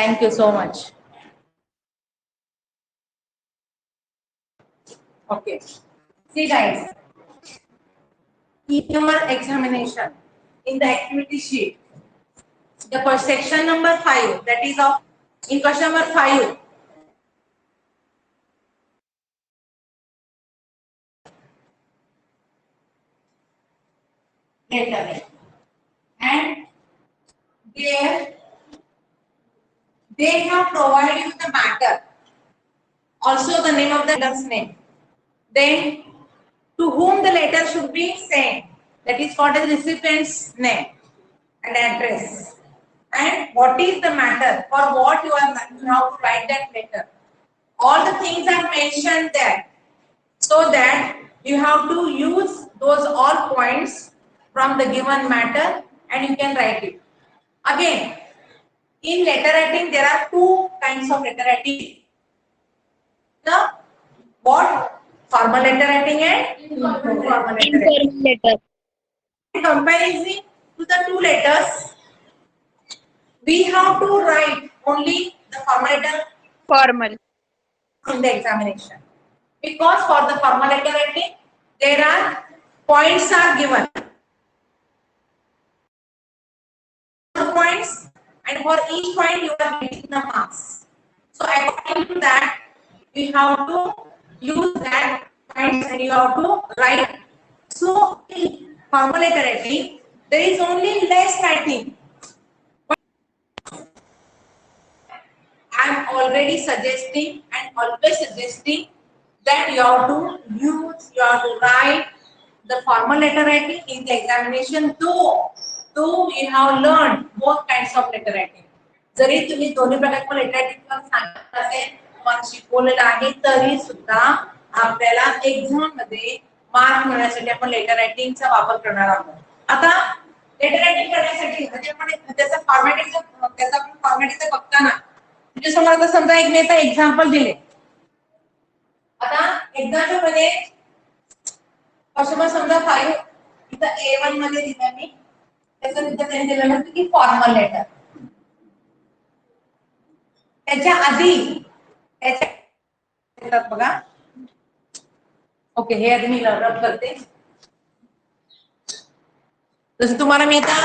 Thank you so much. Okay. See guys, in your examination, in the activity sheet, the section number 5, that is of, in question number 5, letter, and there they have provided you the matter, also the name of the letter's name. Then to whom the letter should be sent, that is for the recipient's name and address. And what is the matter, for what you have to write that letter. All the things are mentioned there, so that you have to use those all points from the given matter and you can write it. Again, in letter writing there are two kinds of letter writing. The what? Formal letter writing and informal letter writing. letter. In comparison to the two letters, we have to write only the formal letter Formal. in the examination, because for the formal letter writing there are points are given, points, and for each point you are getting the marks. So according to that you have to use that points and you have to write. So in formal letter writing there is only less writing. I am already suggesting and always suggesting that you have to use, you have to write the formal letter writing in the examination, though we have learned both kinds of letter writing. जरी तुम्ही दोन्ही प्रकारच्या letter writing सांगत असेल, तुम्हाला शिकवलेलं आहे, तरी सुद्धा आपल्याला एक्झाम मध्ये मार्क मिळण्यासाठी आपण लेटर रायटिंगचा वापर करणार आहोत. आता लेटर रायटिंग करण्यासाठी म्हणजे आपण त्याचा फॉर्मॅटिंग बघताना म्हणजे समजा समजा एक मी आता एक्झाम्पल दिले. आता एक्झाम्पल मध्ये समजा 5 इथं A1 मध्ये दिलं मी, त्याचं तिथं त्यांनी दिलेलं होतं की फॉर्मल लेटर. त्याच्या आधी त्याच्या बघा. ओके, हे आधी मी रब करते. जसं तुम्हाला मी आता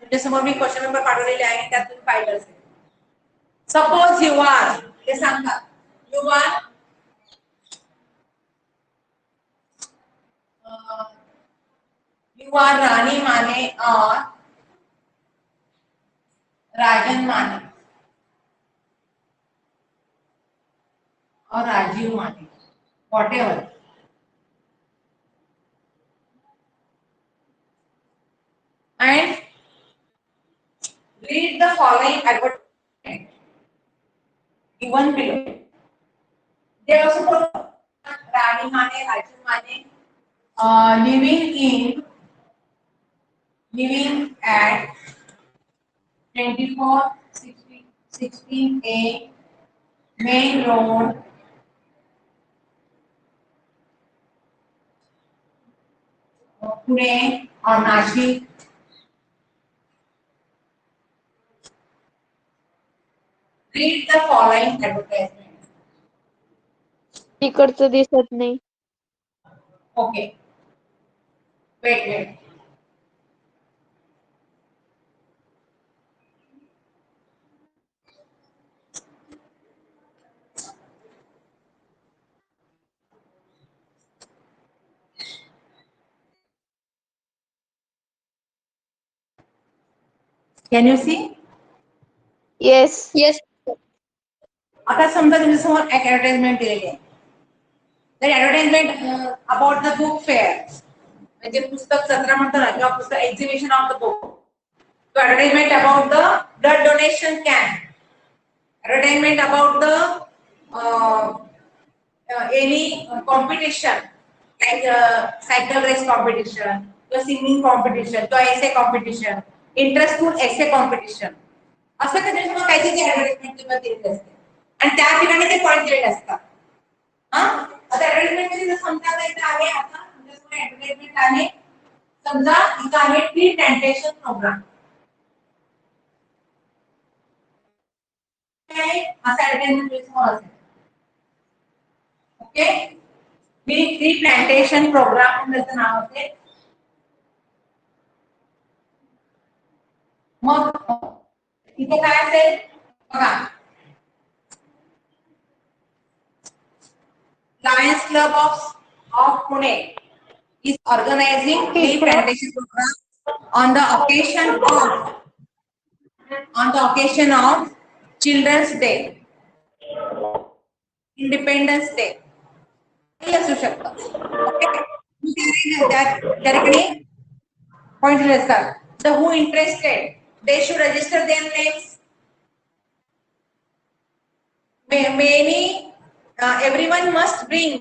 तुमच्यासमोर मी क्वेश्चन पेपर पाठवलेले आहे, त्यात तुम्ही पाहिलं असेल. सपोज यू आर, ते सांगा, यू आर रानी माने और राजन माने और Rajiv Mane, whatever. And read the following advertisement given below. They also put Rani Mane, Rajiv Mane, living at 2416A Main Road, Pune or Nashik. Read the following advertisement. तिकडचं दिसत नाही. Okay. Wait. Can you see? Yes. आता समजा तुमच्या समोर एक advertisement दिलेली आहे. तर advertisement about the book fair, म्हणजे पुस्तक सत्र म्हणतो ना, किंवा पुस्तक एक्झिबिशन ऑफ द बुक. तो advertisement about the blood donation camp, advertisement about the any competition like cycle race competition किंवा सिंगिंग कॉम्पिटिशन किंवा एसे कॉम्पिटिशन, इंटरेस्टफुल एसे कॉम्पिटिशन, असं कधी काहीतरी ऍडव्हर्टाइजमेंट किंवा दिलेली असते आणि त्या ठिकाणी ते पॉईंट दिलेले असतात. आता ऍडव्हर्टाइजमेंट मध्ये समजा इथे आहे, आता तुमच्यासमोर ऍडव्हर्टाइजमेंट आहे, समजा इथं आहे ट्री प्लांटेशन प्रोग्राम. असेल असा ऍडव्हर्टाइजमेंट समोर असेल. ओके, ट्री प्लांटेशन प्रोग्राम त्याचं नाव असेल. मग इथे काय असेल बघा, Lions Club of Pune is organizing tree plantation program on the occasion of Children's Day, Independence Day. हे असू शकतं. ओके, त्या ठिकाणी पॉइंट दिले असतात. The who interested, they should register their names. Everyone must bring.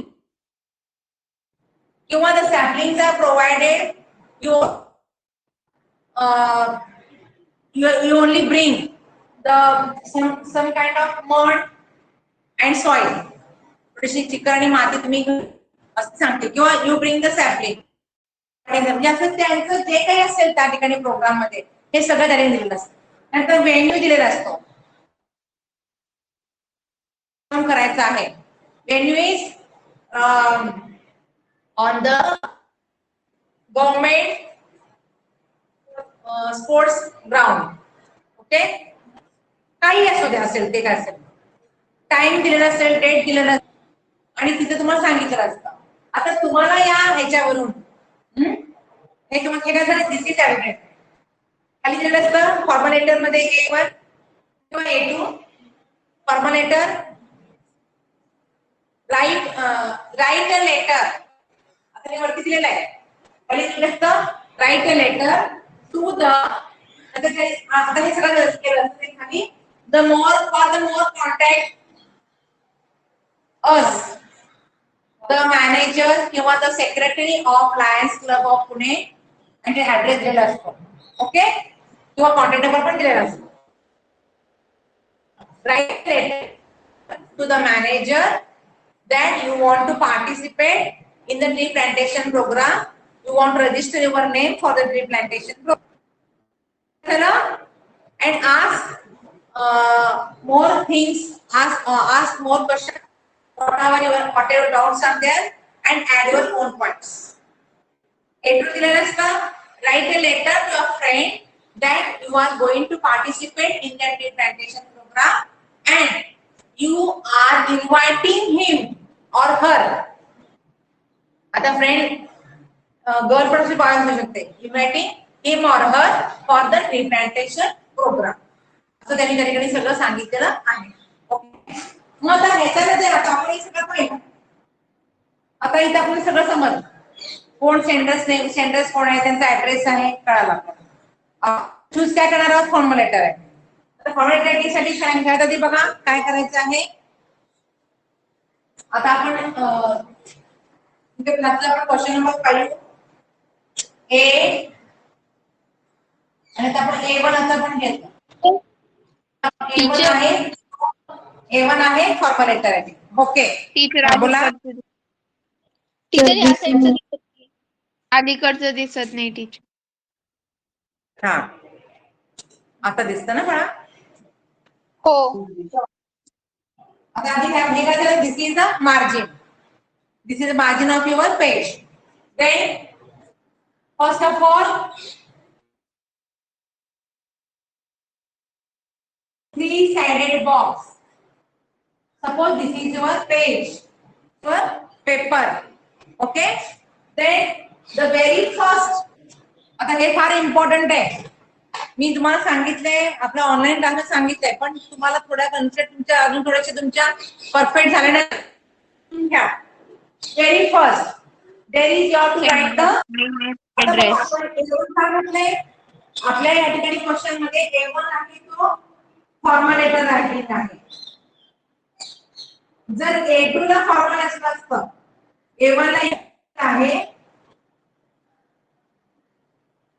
Kiwa the saplings are provided. You only bring some kind of mud and soil. थोडीशी chicken आणि माती तुम्ही असं सांगते, किंवा यू ब्रिंग द सॅपलिंग. म्हणजे असं त्यांचं जे काही असेल त्या ठिकाणी प्रोग्राम मध्ये हे सगळं त्यांनी दिलेलं असतं. नंतर व्हेन्यू दिलेला असतो करायचा आहे. Venue is on the government sports ground. Okay, काही असू दे, असेल ते काय असेल, टाइम दिलेला असेल, डेट दिलेला असेल आणि तिथे तुम्हाला सांगितलं असतं. आता तुम्हाला या ह्याच्यावरून हे तुम्हाला काय झालं, दिस इज ऍडव्हर्टाइजमेंट खाली दिलेलं असतं. फॉर्मल लेटर मध्ये A1 किंवा A2 formal letter. Write a letter, आता हे वरती दिलेलं आहे, खाली दिलेलं असतं write a letter to the, आता हे सगळं केलं असतं खाली, the more contact us, the manager किंवा the secretary of Lions Club of Pune, आणि ते ऍड्रेस दिलेला असतो. ओके, किंवा कॉन्टॅक्ट नंबर पण दिलेला असतो. Write letter to the manager that you want to participate in the tree plantation program. You want to register your name for the tree plantation program and ask more things, ask more questions. Whatever doubts are there, and add your own points. Write a letter to a friend that you are going to participate in that tree plantation program, and you are inviting him or her. आता friend girl पण असू शकते, inviting him or her for the tree plantation program. असं त्यांनी त्या ठिकाणी सगळं सांगितलेलं आहे. मग आता ह्याच्यामध्ये आता आपण हे सगळं पाहिलं. आता इथे आपण सगळं समजलं, कोण सेंडर्स कोण आहे, त्यांचा ऍड्रेस आहे, कळाला आपल्याला. चूज काय करणार आहोत, फॉर्मल लेटर आहे. आता फॉर्मल लेटर साठी काय करायचं ते बघा, काय करायचं आहे. आता आपण आपण क्वेश्चन नंबर 5 ए आणि आता आपण A1 असं पण घेतलं. A1 आहे, A1 आहे फॉर्मल लेटर आहे. ओके टीचर बोला. टीचर या साईडचं दिसत नाही, अलीकडचं दिसत नाही टीचर. हा, आता दिसतं ना मला. हो, आता आधी काय झालं, this is the margin. This is the margin of your page. Then first of all three-sided box. Suppose this is your page, your paper. Okay. Then the very first, आता हे फार इम्पॉर्टंट आहे. मी तुम्हाला सांगितलंय, आपल्या ऑनलाईन क्लासमध्ये सांगितलंय, पण तुम्हाला थोडा कन्सेप्ट तुमच्या अजून थोडेसे तुमच्या परफेक्ट झाले नाही घ्या. Very first there is your to write the address. आपल्या या ठिकाणी क्वेश्चन मध्ये A1 आहे तो फॉर्मल लेटर राहिलेला आहे. जर A2 ला फॉर्मल असलं असतं, A1 ला आहे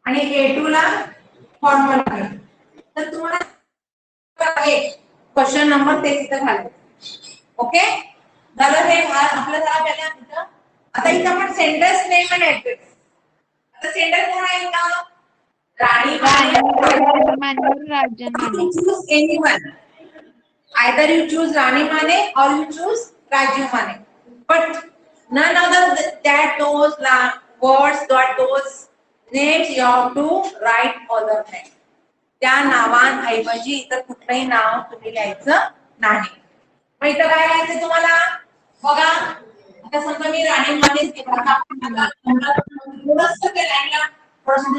आणि A2 ला फॉर्मल आहे, तर तुम्हाला क्वेश्चन नंबर ते तिथे झाले. ओके, झालं हे आपलं झालं पहिला. आता इथं आपण सेंडर्स नेम आणि ऍड्रेस. आता सेंडर कोण आहे का, Rani Rajan anyone. I Either you choose Rani Mane or you choose Rajiv Mane. But none other that those words, those names you have to write other name. त्या नावांऐवजी इतर कुठलंही नाव तुम्ही लिहायचं नाही. मग इथं काय लिहायचं तुम्हाला बघा. आता समजा मी राणी माने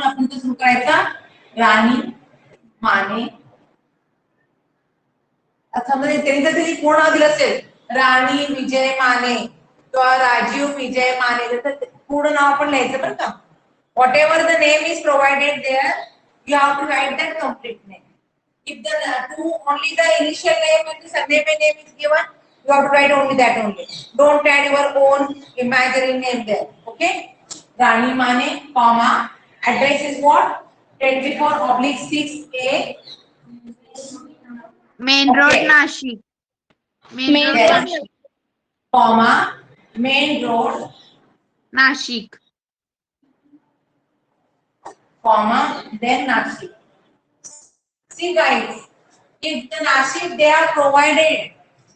आपण सुरू करायचा राणी माने. समजा त्यांनी जर त्यांनी पूर्ण नाव दिलं असेल राणी विजय माने किंवा राजीव विजय माने तर पूर्ण नाव आपण लिहायचं बरं का. Whatever the name is provided there, you have to write that complete name. If the only the initial name and the surname name is given, you have to write only that only. Don't add your own imaginary name there. Okay? Rani Mane, comma. Address is what? 24/6A. Main road, Nashik. Main road, Nashik. Comma. Main road, Nashik. Comma, then Nashik. See guys, if the Nashik they are provided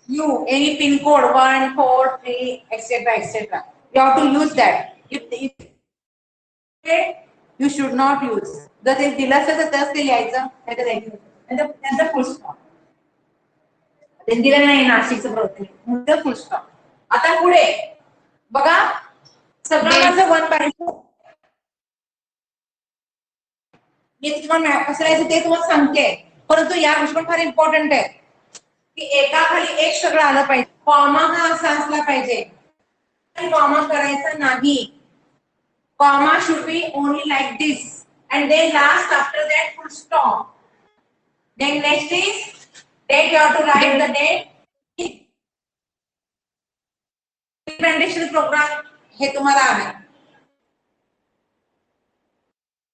you any pin code 1, 4, 3, etc. You have to use that. If you should not use. जर ते दिलं असेल तर तसं ते लिहायचं त्याचं फुल stop. ते दिलं नाही नाशिकचं प्रत्येक फुल स्टॉप. आता पुढे बघा सगळं वन पाहिजे. मी तुम्हाला कसं लिहायचं ते तुम्हाला सांगते. परंतु या गोष्टी पण फार इम्पॉर्टंट आहे की एका खाली एक सगळं आलं पाहिजे. कॉमा हा असा असला पाहिजे. कॉमा करायचा नाही. Comma should be only like this and then last after that full stop. Then next is date. You have to write the date. Implementation program हे तुम्हाला आहे.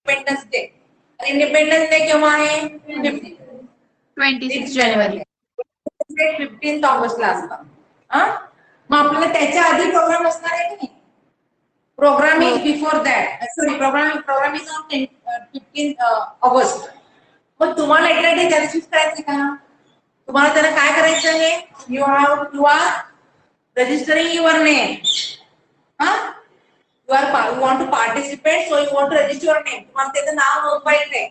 Independence Day. Independence Day केव्हा आहे? 26 जानेवारी. 15th ऑगस्ट ला असतं. मग आपल्याला त्याच्या आधी प्रोग्राम असणार आहे की नाही? Program is before that. Sorry, program is on 15th August. मग तुम्हाला एकदा त्या दिवशी करायचं का? तुम्हाला त्याला काय करायचं आहे? You are registering your name. You want to participate, so you want to register your name. तुम्हाला त्याचं नाव नोंदवायचं आहे.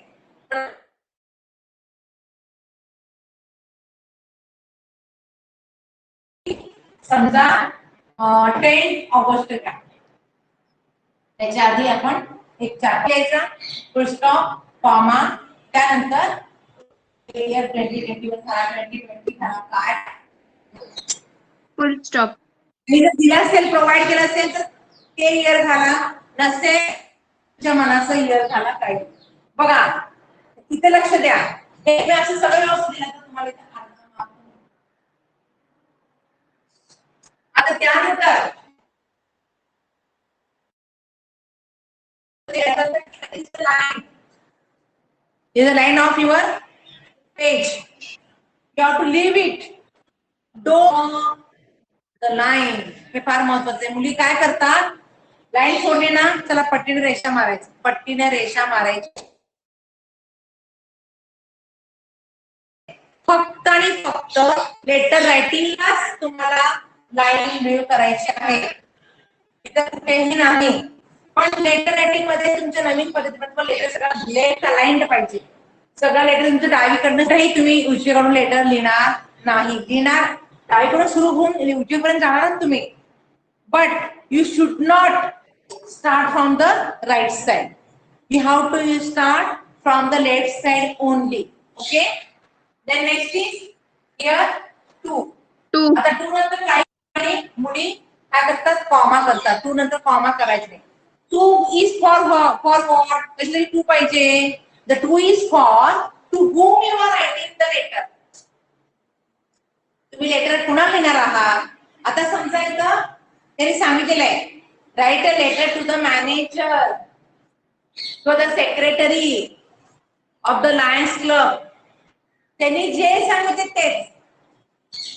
समजा 10 ऑगस्ट का त्याच्या आधी आपण एक चार्ट घ्यायचा. फुल स्टॉप, कॉमा, त्यानंतर इयर 2021 झाला, 2020 झाला काय फुल स्टॉप. दिला असेल प्रोव्हाइड केलं असेल तर ते इयर झाला, नसेल तुमच्या मनाचा इयर झाला काय. बघा इथे लक्ष द्या. हे मी असं सगळं व्यवस्थित दिलं तर तुम्हाला आता त्यानंतर is the line of your page. You have to leave it. Don't the line. हे फार महत्वाचं आहे. मुली काय करतात? लाईन सोडली ना चला पट्टीने रेषा मारायची. पट्टीने रेषा मारायची. फक्त आणि फक्त लेटर रायटिंगलाच तुम्हाला लाईन व्ह्यू करायची आहे. इतर कुठेही नाही. पण लेटर रायटिंग मध्ये तुमच्या नवीन पद्धतीने लेटर सगळं लेट अलाइन्ड पाहिजे. सगळं लेटर तुमचं डावीकडनं काही तुम्ही उजवीकडून लेटर लिहिणार नाही. लिहिणार डावीकडून सुरू होऊन उजवीपर्यंत जाणार ना तुम्ही. But you should not start from the right side. You have to start from the left side only. Okay. Then next is here 2. आता 2 नंतर काही मुली काय करतात? कॉमा करतात. 2 नंतर कॉमा करायचे नाही. 2 is for what? Actually 2 पाहिजे. The 2 is for to whom you are writing the letter. तुम्ही लेटर कुणाला लिहिणार आहात? आता समजा इथं त्यांनी सांगितलेलं आहे write a letter to the manager to the secretary of the Lions Club. त्यांनी जे सांगितले तेच.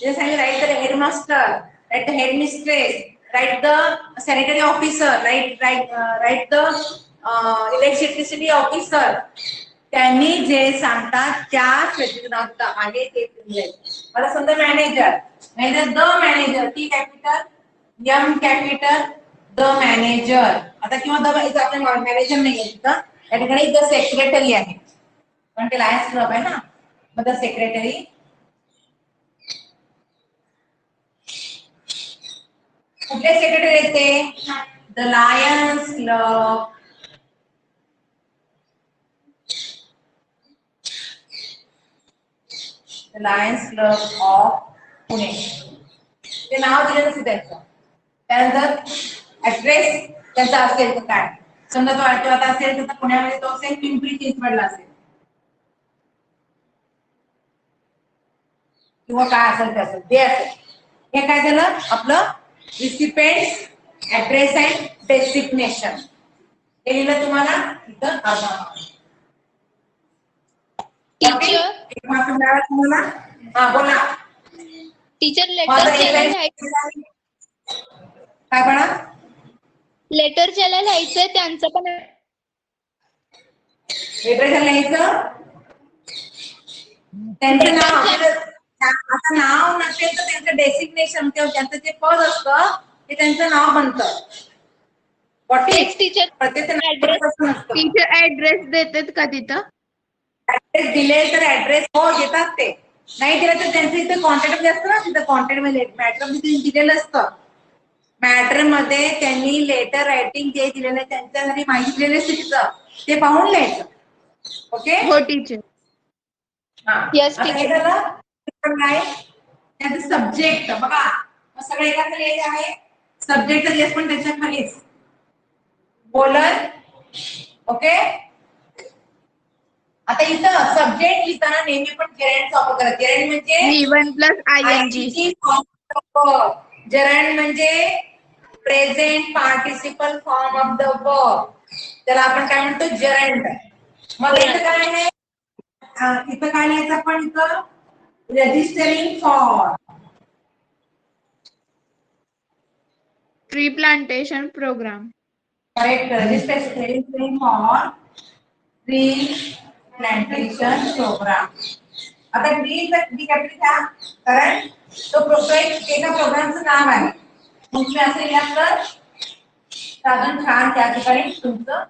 जे सांगितले write the headmaster, write the headmistress, write the sanitary officer, write the electricity officer, त्यांनी जे सांगतात त्या व्यतिरिक्त आहे ते लिहायचं. मला समजा manager the manager, T capital M capital the manager. आता किंवा द आपल्या मॅनेजर नाही आहे तिथं, या ठिकाणी द सेक्रेटरी आहे पण ते लायन्स क्लब आहे ना, मग द सेक्रेटरी. कुठले सेक्रेटरी येते? The Lions Club. Lions Club of Pune, ते नाव दिलेलं त्यांचं. त्यानंतर ऍड्रेस त्यांचा असेल तर काय, समजा तो आता असेल तर पुण्यामध्ये तो असेल, पिंपरी चिंचवडला असेल किंवा काय असेल ते असेल, ते असेल. हे काय झालं आपलं रिसिपेंट ऍड्रेस अँड डेस्टिनेशन. हे लिहिलं तुम्हाला इथं टीचर तुम्हाला. हा बोला. टीचर लेटर ज्याला काय म्हणा? लेटर ज्याला लिहायचंय त्यांचं पण लेटर लिहायचं, त्यांचं नाव. आता नाव नसेल तर त्यांचं डेसिग्नेशन किंवा त्यांचं जे पद असतं ते त्यांचं नाव बनतं. टीचर टीचर ऍड्रेस देतात का तिथं? ऍड्रेस दिले तर ऍड्रेस हो देतात ते. नाही दिलं तर त्यांचं इथे कॉन्टॅक्ट मध्ये असतं ना, तिथं कॉन्टॅक्ट मध्ये मॅटर मध्ये दिलेलं असतं. मॅटर मध्ये त्यांनी लेटर रायटिंग जे दिलेलं आहे त्यांच्यासाठी माहिती दिलेली असते तिथं, ते पाहून लिहायचं. ओके. हो टीचर. यस आता हे टीचर. झालं काय त्याचं सब्जेक्ट. बघा सगळं एका खाली आहे, सब्जेक्ट येस पण त्याच्या खालीच बोलर. ओके. आता इथं सब्जेक्ट लिहिताना नेहमी पण जेरेंडचा वापर करा. जेरेंड म्हणजे V1 + ING. जेरेंड म्हणजे present participle form of the verb, त्याला आपण काय म्हणतो जेरेंड. मग इथं काय आहे, इथं काय लिहायचं आपण, इथं registering for tree plantation programme. Correct. Registering for tree plantation programme. आता ट्री कॅपिटल घ्या, कारण तो प्रोजेक्ट एका प्रोग्रामचं नाव आहे. मग तुम्ही असं लिहा तर साधन छान त्या ठिकाणी तुमचं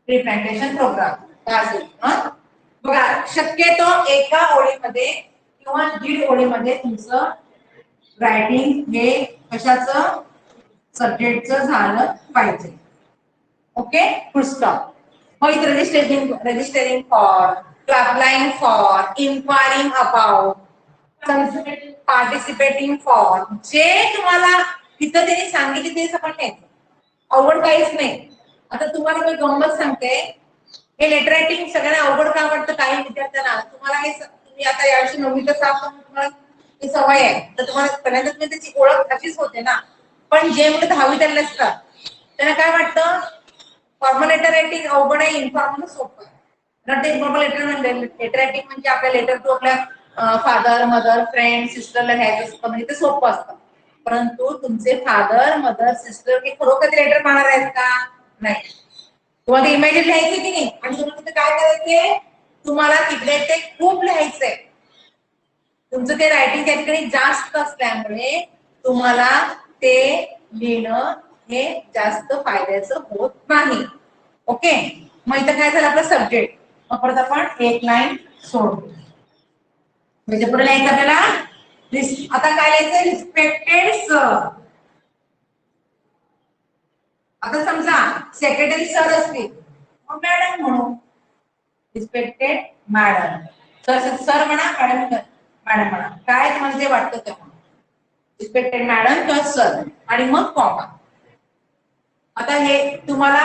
ट्री प्लांटेशन प्रोग्राम असेल. बघा शक्यतो एका ओळीमध्ये किंवा दीड ओळीमध्ये तुमचं रायटिंग हे कशाचं, सब्जेक्टचं झालं पाहिजे. ओके. Full stop. मग इथं registering for, applying for, inquiring about, participating for, जे तुम्हाला तिथं त्यांनी सांगितले तेच आपण लिहायचं. अवघड काहीच नाही. आता तुम्हाला मी गंमत सांगते, हे लेटर रायटिंग सगळ्यांना अवघड का वाटतं काही विद्यार्थ्यांना. तुम्हाला हे तुम्ही आता यावर्षी 9वी तुम्हाला ही सवय आहे, तर तुम्हाला पहिल्यांदा तुम्ही त्याची ओळख अशीच होते ना. पण जे मुलं 10वी त्याला असतात त्यांना काय वाटतं, फॉर्मल लेटर रायटिंग अवघड आहे, इन्फॉर्मल सोपं आहे. इन्फॉर्मल लेटर रायटिंग म्हणजे आपल्या लेटर टू आपल्या फादर मदर फ्रेंड सिस्टरला लिहायचं असतं, म्हणजे ते सोपं असतं. परंतु तुमचे फादर मदर सिस्टर हे खरोखर लेटर पाहणार आहेत का? नाही. तुम्हाला इमेजिन लिहायचे की नाही, आणि तुम्हाला तिथे काय करायचंय, तुम्हाला तिकडे ते खूप लिहायचंय. तुमचं ते रायटिंग त्या ठिकाणी जास्त असल्यामुळे तुम्हाला ते लिहिणं हे जास्त फायद्याचं होत नाही. ओके. मग इथं काय झालं आपलं सब्जेक्ट. मग परत आपण एक लाईन सोडतो. म्हणजे पुढे लिहायचं आपल्याला, आता काय लिहायचं, रिस्पेक्टेड सर. आता समजा सेक्रेटरी सर असतील मग मॅडम म्हणू, रिस्पेक्टेड मॅडम. सर म्हणा, मॅडम म्हणा, काय तुम्हाला जे वाटतं ते म्हणा. रिस्पेक्टेड मॅडम किंवा सर आणि मग कॉमा. आता हे तुम्हाला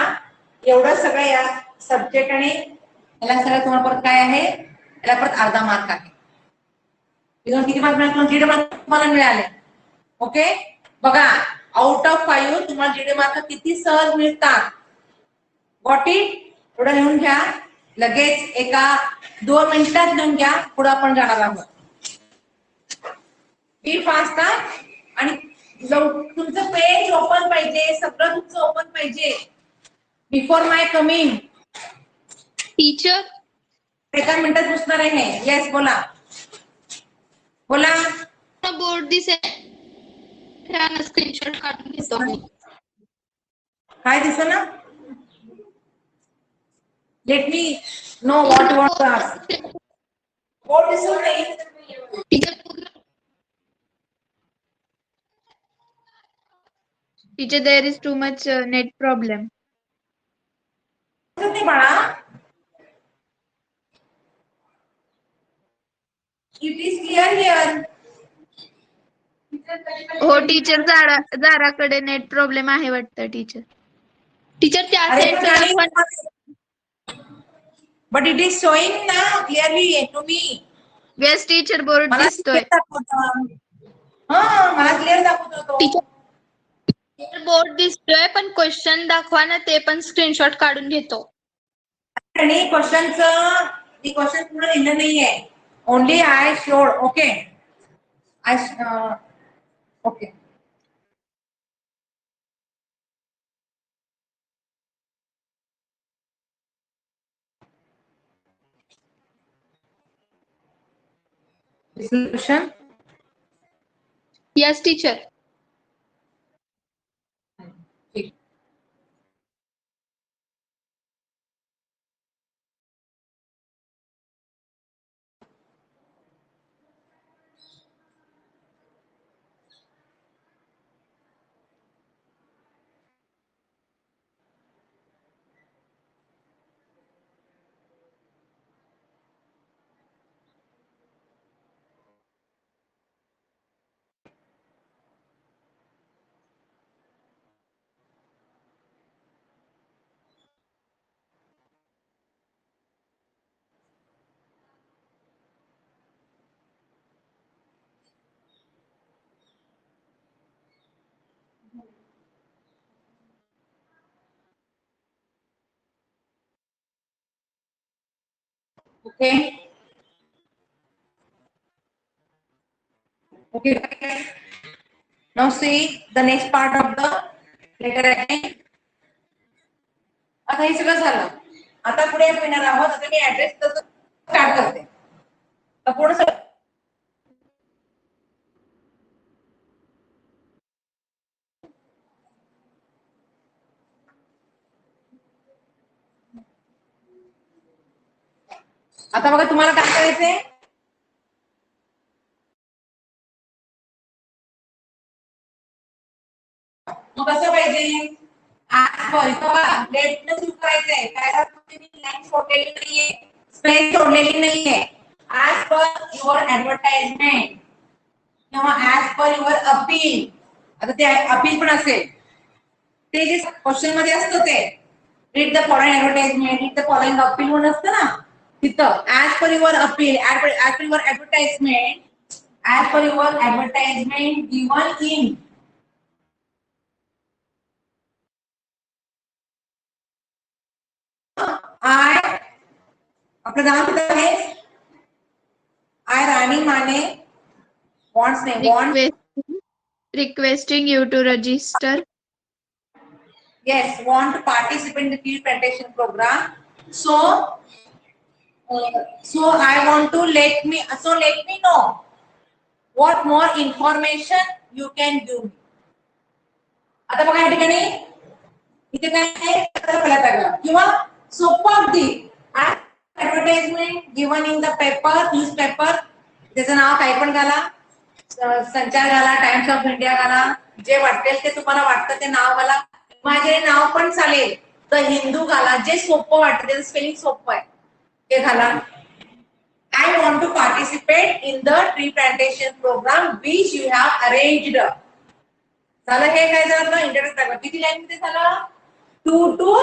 एवढं सगळं या सब्जेक्ट आणि याला सगळं तुम्हाला परत काय आहे, याला परत अर्धा मार्क आहे. किती मार्क मिळाले? 0 मार्क तुम्हाला मिळाले. ओके. बघा आउट ऑफ 5 तुम्हाला 0 मार्क किती सहज मिळतात. Got it? थोडं लिहून घ्या, लगेच एका 2 मिनिटात लिहून घ्या, पुढे आपण जाणार आहोत. बी फास्ट. आणि तुमचं पेज ओपन पाहिजे, सगळं तुमचं ओपन पाहिजे बिफोर माय कमिंग. टीचर एका मिनिटात पुसणार आहे हे. येस बोला बोला. बोर्ड दिसेल स्क्रीनशॉट काढून घेतो मी. काय दिसत ना? Let me know what you want to ask. Board दिसत नाही. Teacher there is too much net problem. दिसत नाही बाळा. It is clear here. हो टीचर जाराकडे नेट प्रॉब्लेम आहे वाटतं टीचर. टीचर त्या अरे पण साईडचं आणि दाखवा. बट इट इज शोइंग ना clearly to me. Yes teacher board मला दिसतोय. मला क्लिअर दाखवत होतो. टीचर बोर्ड दिसतोय पण क्वेश्चन दाखवा ना, ते पण स्क्रीनशॉट काढून घेतो. आणि क्वेश्चनचं मी क्वेश्चन पूर्ण लिहिलं नाहीये. Only I showed. Okay okay. Solution. Yes teacher. ठीक. Okay. Okay. Now see the next part of the letter again. आता हे सगळं झालं. आता पुढे येणार आहोत. आता मी ऍड्रेस स्टार्ट करते. तर पुढे आता बघा तुम्हाला काय करायचंय. मग कसं पाहिजे. लेटनं सुरू करायचंय. काय लाईन सोडलेली नाहीये, स्पेस सोडलेली नाहीये. ऍज पर युअर ऍडव्हर्टाइजमेंट किंवा ऍज पर युअर अपील. आता ते अपील पण असेल. ते जे क्वेश्चन मध्ये असतं ते read the following advertisement, read the following appeal म्हणून असतं ना तिथं. As per your appeal, as per your advertisement, as per your advertisement given in I. आपलं नाव किती आहे. I Rani Mane wants name want requesting you to register. Yes, want to participate in the field plantation program. So I want to let me know what more information you can give. आता बघा या ठिकाणी इथे काय आहे किंवा सोपं अगदी advertisement given in the paper newspaper. त्याचं नाव काही पण घाला, संचार घाला, टाइम्स ऑफ इंडिया घाला, जे वाटेल ते तुम्हाला वाटतं ते नाव घाला. माझे नाव पण चालेल तर हिंदू घाला, जे सोपं वाटतं त्याचं स्पेलिंग सोपं आहे ते घाला. I want to participate in the tree plantation programme which you have arranged. झालं हे काय झालं इंट्रोडक्शन. किती लाईन मध्ये झालं. 2 to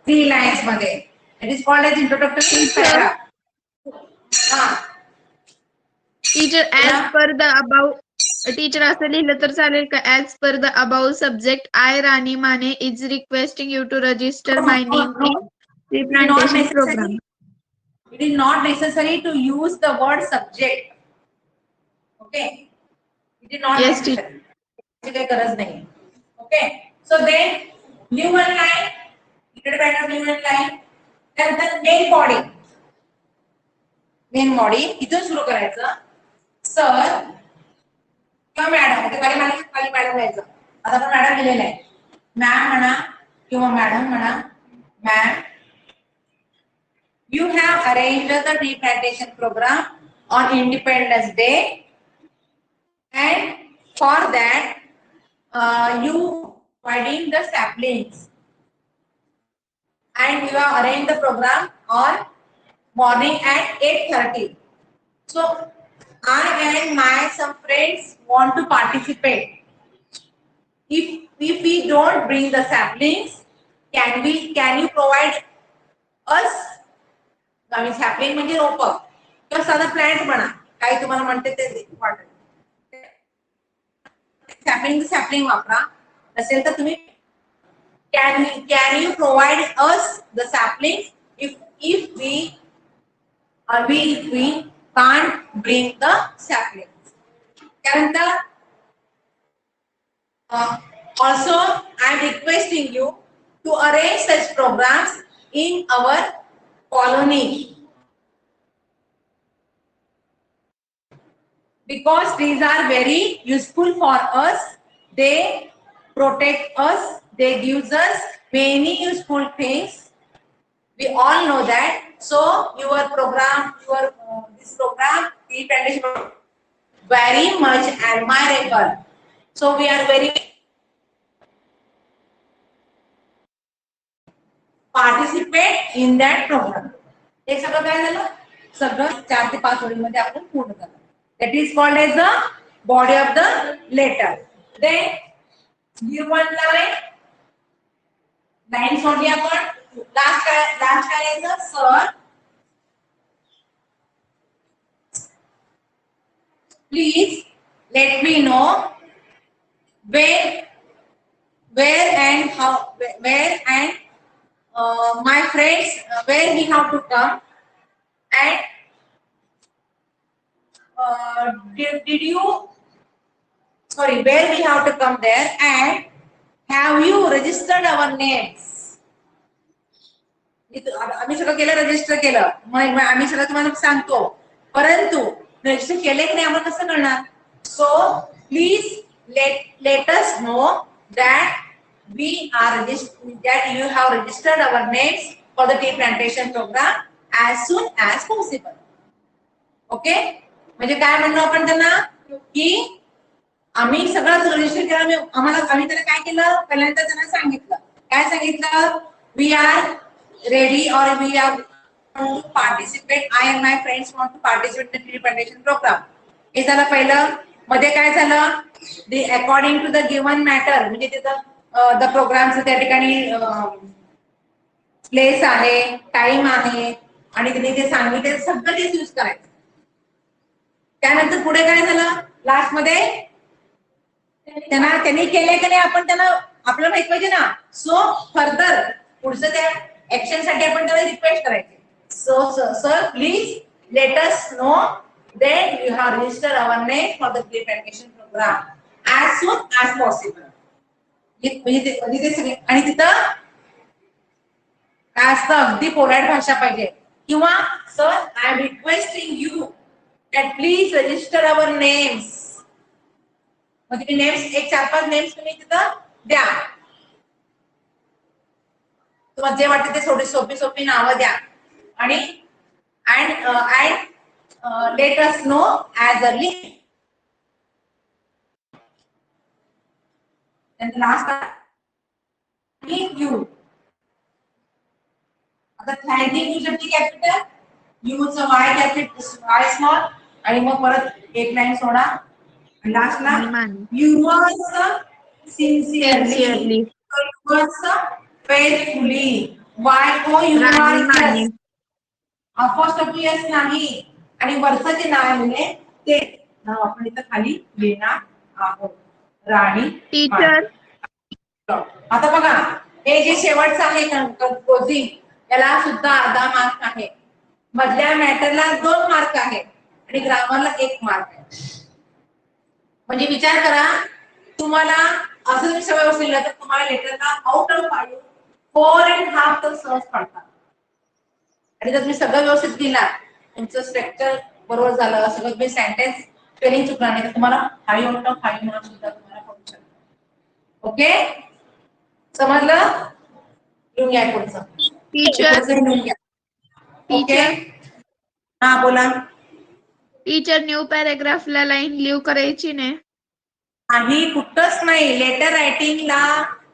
3 लाईन्स मध्ये. It is called as introductory paragraph. Teacher as per the above. Teacher असं लिहिलं तर चालेल का. As per the above subject I Rani Mane is requesting you to register my name in tree plantation programme. It is not necessary to use the word subject. Okay. It is not Yes, necessary. काही गरज नाही. Okay. So then new one line. Needed paragraph new one line. Then the main body. Main body इथून सुरू करायचं. Sir किंवा madam, खाली madam यायचं. आता आपण मॅडम लिहिलेलं आहे. मॅम म्हणा किंवा मॅडम म्हणा. Ma'am, you have arranged the tree plantation program on Independence Day, and for that you providing the saplings, and you have arranged the program on morning at 8:30. So I and my some friends want to participate. If we don't bring the saplings, can you provide us? आम्ही sapling म्हणजे रोप किंवा साधा plant म्हणा, काही तुम्हाला म्हणते ते वाटेल. सॅपलिंग वापरा. असेल तर तुम्ही can you provide us the saplings if we can't bring the saplings. त्यानंतर also I am requesting you to arrange such programs in our colony, because these are very useful for us. They protect us, they gives us many useful things. We all know that. So your program, this program, tree plantation, very much admirable. So we are very participate in that program. हे सगळं काय झालं, सगळं 4 ते 5 ओळींमध्ये आपण पूर्ण झालं. That is called as the body of the letter. Then give one line सोडली आपण. लास्ट काय यायचं, sir please let me know where and how, where and my friends, where we have to come, and where we have to come there, and have you registered our names? आम्ही सगळं केलं, register केलं, मग आम्ही सगळं तुम्हाला सांगतो, परंतु रजिस्टर केले की नाही आम्हाला कसं करणार? So please let us know that that you have registered our names for the tree plantation program as soon as possible. Okay, म्हणजे काय म्हणलो आपण त्यांना की आम्ही सगळं रजिस्टर केलं. आम्ही त्याला काय केलं, पहिल्यांदा त्यांना सांगितलं, काय सांगितलं, we are ready or we are to participate. I and my friends want to participate in the tree plantation program. हे झालं पहिलं. मध्ये काय झालं, the according to the given matter, म्हणजे तिथं the programs त्या ठिकाणी प्लेस आहे, टाइम आहे, आणि तिने ते सांगितले सगळं तेच यूज करायचं. त्यानंतर पुढे काय झालं, लास्ट मध्ये त्यांनी केले की नाही आपण त्यांना आपल्याला माहित पाहिजे ना. सो फर्दर पुढचं त्या ऍक्शन साठी आपण त्याला रिक्वेस्ट करायची. So sir please let us know that you have registered our name for the tree plantation program as soon as possible. आणि तिथं काय असतं, अगदी पोलाइट भाषा पाहिजे, किंवा sir I am requesting you that please register our names. मग तुम्ही नेम्स, एक 4-5 नेम्स तुम्ही तिथं द्या. तुम्हाला जे वाटते ते थोडी सोपी नावं द्या, आणि let us know as early. And the last part, thank you. आता thanking you साठी capital, use Y capital, Y small, आणि मग परत एक लाईन सोडा. लास्टला yours sincerely, yours faithfully. Why? Oh, you are first of yes नाही, आणि वरचं जे नाव आहे ते नाव आपण इथं खाली लिहिणार आहोत, राणी टीचर. आता बघा, हे जे शेवटचं आहे कंपोजिंग, याला सुद्धा अर्धा मार्क आहे, मधल्या मॅटरला 2 मार्क आहे, आणि ग्रामरला 1 मार्क आहे. म्हणजे विचार करा, तुम्हाला असं तुम्ही सगळं व्यवस्थित लिहिलं तर तुम्हाला लेटरला आउट ऑफ 5 4.5 तर सहज पडतात. आणि जर तुम्ही सगळं व्यवस्थित लिहिला तुमचं स्ट्रक्चर बरोबर झालं, सगळं तुम्ही सेंटेन्स स्पेलिंग चुकला नाही तर तुम्हाला 5 आउट ऑफ 5 मार्क्स सुद्धा तुम्हाला पडू शकतात. ओके, समजलं? लिहून घ्या पुढचं. टीचर पुढचं लिहून घ्या. ओके, टीचर हा बोला. टीचर न्यू पॅराग्राफला लाईन लिव्ह करायची नाही. काही कुठंच नाही. लेटर रायटिंगला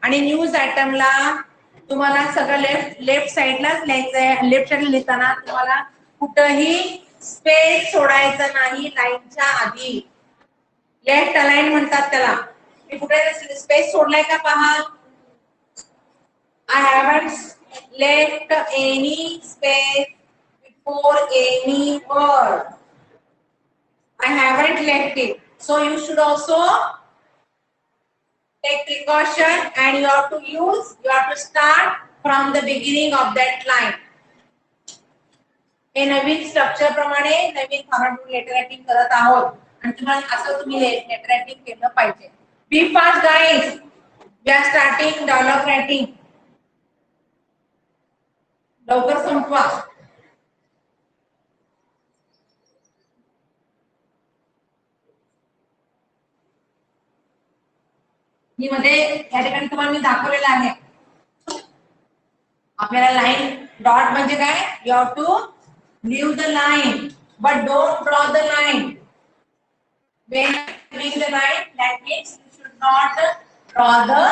आणि न्यूज आयटमला तुम्हाला सगळं लेफ्ट साइडलाच लिहायचंय. लेफ्ट साइडला लिहिताना तुम्हाला कुठंही स्पेस सोडायचं नाही लाईनच्या आधी. लेफ्ट अलाइन म्हणतात त्याला. मी कुठे स्पेस सोडलाय का पहा. I haven't left any space before any word. I haven't left it. So you should also take precaution and you have to start from the beginning of that line. हे नवीन structure प्रमाणे नवीन format letter writing करत आहोत आणि तुम्हाला असं तुम्ही letter writing केलं पाहिजे. Be fast guys. We are starting dialogue writing. लवकर संपवा. मी मध्ये या ठिकाणी तुम्हाला मी दाखवलेलं आहे. आपल्याला लाईन डॉट म्हणजे काय, you have to leave the line but don't draw the line. When leaving the line, that means you should not draw the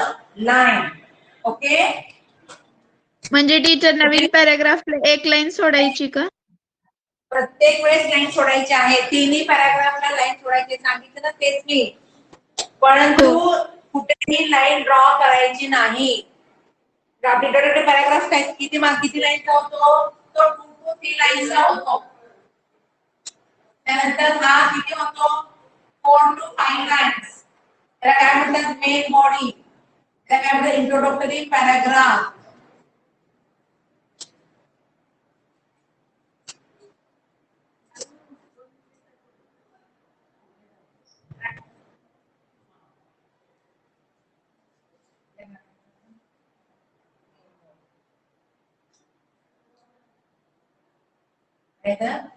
line. Okay? म्हणजे टीचर नवीन पॅराग्राफला एक लाईन सोडायची का? प्रत्येक वेळेस लाईन सोडायची आहे. तिन्ही पॅराग्राफला लाईन सोडायची सांगितलं ना तेच मी. परंतु कुठेही लाईन ड्रॉ करायची नाही. आपल्याकडे पॅराग्राफ काय किती लाईनचा होतो, तो 2 to 3 लाईनचा होतो. त्यानंतर हा किती होतो, 4 to 5 लाईन्स. त्याला काय म्हणतात, मेन बॉडी. त्याला काय म्हणतात, introductory paragraph.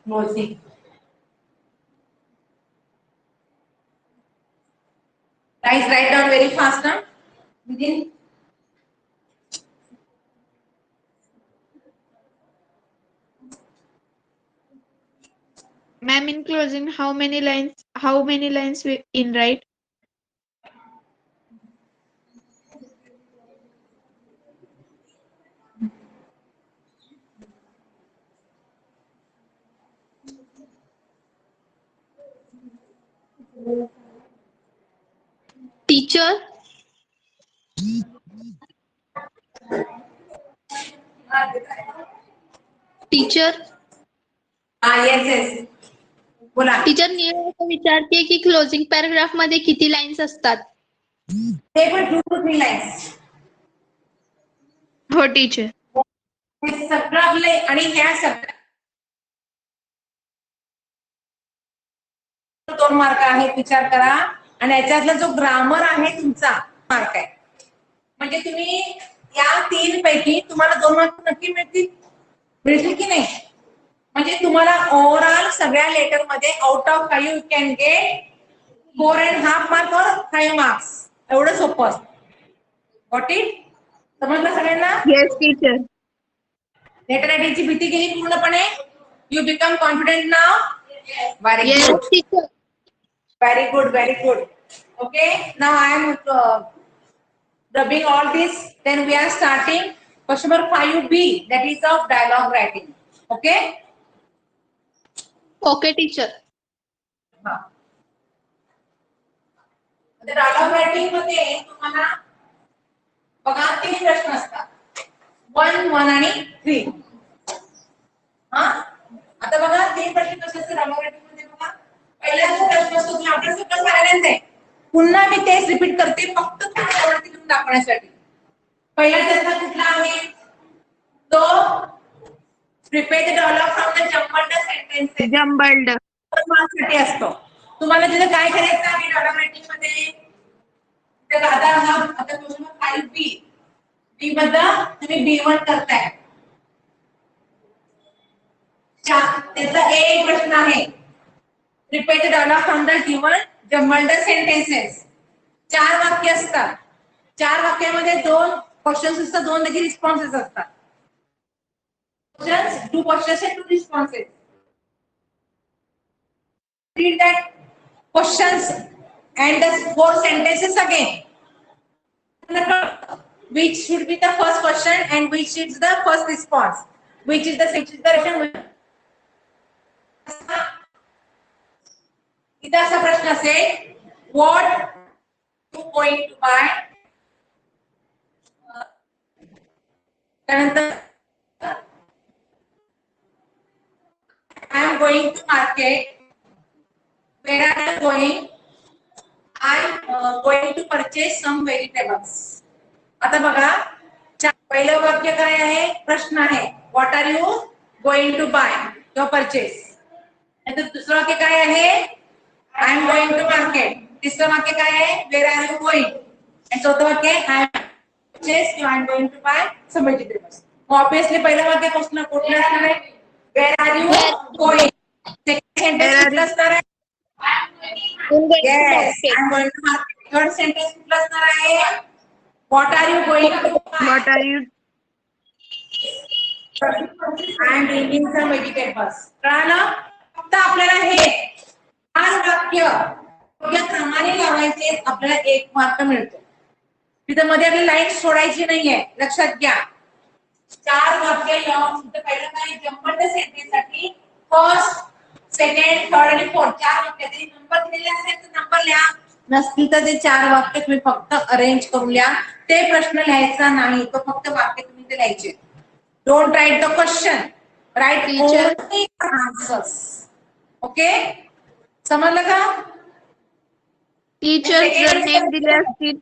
Closing. Guys, write down very fast, huh? Within. Ma'am, in closing, how many lines we in write? Teacher, teacher, Yes. बोला. टीचर मी असं विचारते की क्लोजिंग पॅराग्राफ मध्ये किती लाईन्स असतात? ते पण 2 to 3 लाईन्स. हो टीचर. हे सगळं आपले आणि ह्या सगळ्या 2 मार्क आहेत, विचार करा. आणि याच्यातला जो ग्रामर आहे तुमचा मार्क आहे. म्हणजे तुम्ही या 3 पैकी तुम्हाला 2 मार्क नक्की मिळतील की नाही. म्हणजे तुम्हाला ओव्हरऑल सगळ्या लेटर मध्ये out of 5 you can get 4.5 mark और 5 मार्क्स. एवढं सोपं असतं. Got it? समजलं सगळ्यांना? Yes teacher. लेटर रायटिंगची भीती गेली पूर्णपणे. You become confident now. Very Yes. Good. Teacher, Very good, very good. Okay, now I am rubbing all this. Then we are starting question number 5B, that is of dialogue writing. Okay? Okay teacher. हाँ. dialogue writing मध्ये तुम्हाला बघा 3 प्रश्न असतात. 1, 1 आणि 3. हा? आता बघा 3 प्रश्न कसे असतात dialogue writing मध्ये बघा. पहिला जो प्रश्न असतो तुम्ही आपण सगळं पाहिलेच आहे. पुन्हा मी तेच रिपीट करते फक्त तुम्हाला आवडते तुम्ही दाखवण्यासाठी. पहिला प्रश्न कुठला आहे, तो prepare the dialogue from the jumbled sentences. Jumbled. साठी असतो. तुम्हाला तिथे काय करायचं आहे डायलॉग रायटिंग मध्ये, तर आता क्वेश्चन 5B. बी मध्ये तुम्ही B1 करताय. ते त्याचा एक प्रश्न आहे. Repeat the dialogue from the given jumbled sentences. 4 वाक्य असतात. 4 वाक्यामध्ये 2 क्वेश्चन्स असतात, 2 त्याचे रिस्पॉन्सेस असतात. Questions, 2 questions and 2 responses. Read that questions and the 4 sentences again. Which should be the first question and which is the first response? Which is the situation? इथं असा प्रश्न असेल, what you going to buy? त्यानंतर I am going to market. Where are you going? I am going to purchase some vegetables. आता बघा, पहिलं वाक्य काय आहे? प्रश्न आहे. What are you going to buy? किंवा purchase. नंतर दुसरं वाक्य काय आहे? I am going to market. तिसरं वाक्य काय आहे? Where are you going? आणि चौथं वाक्य I am purchase किंवा I am going to buy some vegetables. Obviously पहिलं वाक्य कुठलं असणार आहे? Where are you going? Second sentence कुठलं असणार आहे? Yes, I am going to market. Third sentence कुठलं असणार आहे? What are you going to buy? What are you? I am bringing some vegetables. कळालं? फक्त आपल्याला हे 4 वाक्य या क्रमाने लावायचे, आपल्याला 1 मार्क मिळतो. तिथं मध्ये आपली लाईन सोडायची नाहीये, लक्षात घ्या. 4 वाक्य लावून पहिलं काय जम्बल्ड सेंटेन्स साठी फर्स्ट, सेकंड, थर्ड आणि फोर्थ 4 वाक्य. तरी नंबर दिलेले असेल तर नंबर लिहा, नसतील तर ते 4 वाक्य तुम्ही फक्त अरेंज करून लिहा. ते प्रश्न लिहायचा नाही, तो फक्त वाक्य तुम्ही ते लिहायचे. Don't write the question, write only answers. Okay, समजलं का? टीचर जर नेम दिले असतील,